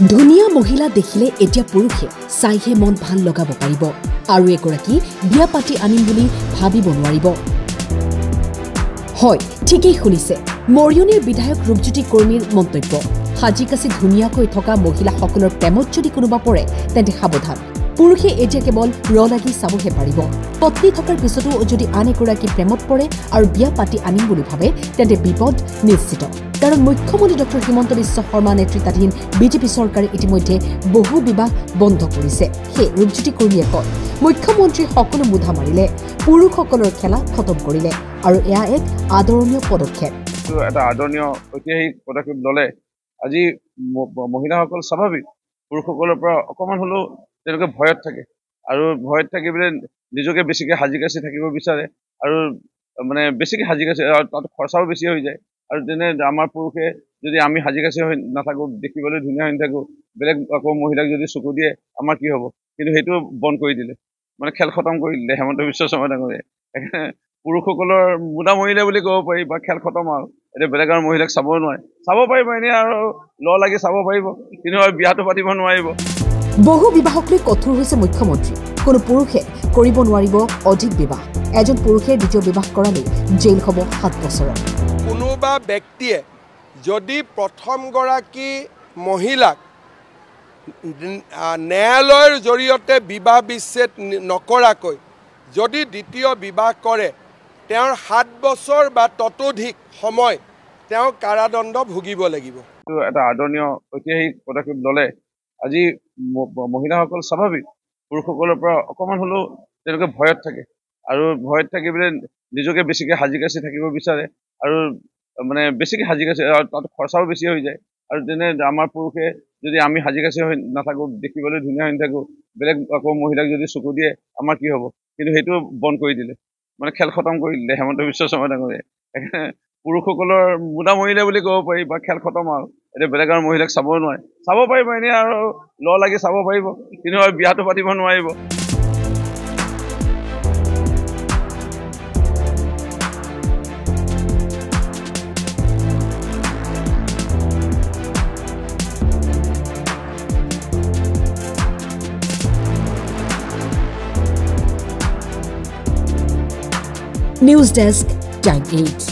ধুনিয়া মহিলা দেখিলে এতিয়া পুৰুষে চাইহে মন ভাল লগাব পাৰিব আৰু এগৰাকী বিয়া পাতি আনিম বুলি ভাবিব নোৱাৰিব। হয়, ঠিকই শুনিছে, মৰিয়নিৰ বিধায়ক ৰূপজ্যোতি কৰ্মীৰ মন্তব্য। সাজি কাছি ধুনীয়াকৈ থকা মহিলাসকলৰ প্ৰেমত যদি কোনোবা পৰে তেন্তে সাৱধান। পুৰুষে এতিয়া কেৱল লাগি চাবহে পাৰিব। পত্নী থকাৰ পিছতো যদি আন এগৰাকী প্ৰেমত পৰে আৰু বিয়া পাতি আনিম বুলি ভাবে তেন্তে বিপদ নিশ্চিত। কাৰণ মুখ্যমন্ত্ৰী ডক্টৰ হিমন্ত বিশ্ব শৰ্মা নেতৃত্বাধীন বিজেপি চৰকাৰে ইতিমধ্যে বহু বিবাহ বন্ধ কৰিছে। সেই ৰূপজ্যোতি কৰ্মীয়ে কয়, মুখ্যমন্ত্ৰী সকলো মুধা মাৰিলে, পুৰুষসকলৰ খেলা খতম কৰিলে আৰু এয়া এক আদৰণীয় পদক্ষেপ। এটা আদৰণীয় ঐতিহাসিক পদক্ষেপ ললে আজি মহিলাসকল স্বাভাৱিক পুৰুষসকলৰ পৰা অকণমান হ'লেও তেওঁলোকে ভয়ত থাকে আৰু ভয়ত থাকি পেলাই নিজকে বেছিকৈ সাজি কাচি থাকিব বিচাৰে আৰু মানে বেছিকৈ সাজি কাচি তাত খৰচাও বেছি হৈ যায়। আৰু তেনে আমাৰ পুৰুষে যদি আমি সাজি কাচি হৈ নাথাকোঁ, দেখিবলৈ ধুনীয়া হৈ নাথাকোঁ, বেলেগ আকৌ মহিলাক যদি চকু দিয়ে আমাৰ কি হ'ব? কিন্তু সেইটো বন্ধ কৰি দিলে, মানে খেল খতম কৰি দিলে হিমন্ত বিশ্ব শৰ্মা ডাঙৰীয়াই। সেইকাৰণে পুৰুষসকলৰ মুদা মৰিলে বুলি ক'ব পাৰি বা খেল খতম আৰু এতিয়া বেলেগ আৰু মহিলাক চাব নোৱাৰে। চাব পাৰিব এনেই আৰু লাগি চাব পাৰিব, কিন্তু আৰু বিয়াটো পাতিব নোৱাৰিব। বহু বিবাহক লৈ কঠোৰ হৈছে মুখ্যমন্ত্ৰী। কোনো পুৰুষে কৰিব নোৱাৰিব অধিক বিবাহ। এজন পুৰুষে দ্বিতীয় বিবাহ কৰালৈ জেল হ'ব 7 বছৰৰ। কোনোবা ব্যক্তিয়ে যদি প্ৰথমগৰাকী মহিলাক ন্যায়ালয়ৰ জৰিয়তে বিবাহ বিচ্ছেদ নকৰাকৈ যদি দ্বিতীয় বিবাহ কৰে, তেওঁৰ 7 বছৰ বা ততোধিক সময় তেওঁ কাৰাদণ্ড ভুগিব লাগিব। এটা আদৰণীয় ঐতিহাসিক পদক্ষেপ ললে আজি মহিলাসকল স্বাভাৱিক পুৰুষসকলৰ পৰা অকণমান হ'লেও তেওঁলোকে ভয়ত থাকে আৰু ভয়ত থাকি পেলাই নিজকে বেছিকৈ সাজি কাচি থাকিব বিচাৰে আৰু মানে বেছিকৈ সাজি কাচি তাত খৰচাও বেছি হৈ যায়। আৰু তেনে আমাৰ পুৰুষে যদি আমি সাজি কাচি হৈ নাথাকোঁ, দেখিবলৈ ধুনীয়া হৈ নাথাকোঁ, বেলেগ আকৌ মহিলাক যদি চকু দিয়ে আমাৰ কি হ'ব? কিন্তু সেইটো বন্ধ কৰি দিলে, মানে খেল খতম কৰি দিলে হিমন্ত বিশ্ব শৰ্মা ডাঙৰীয়াই। সেইকাৰণে পুৰুষসকলৰ মুদা মৰিলে বুলি ক'ব পাৰি বা খেল খতম আৰু এতিয়া বেলেগ আৰু মহিলাক চাব নোৱাৰে। চাব পাৰিব এনেই আৰু লাগি চাব পাৰিব, কিন্তু আৰু বিয়াটো পাতিব নোৱাৰিব। News desk, time 8।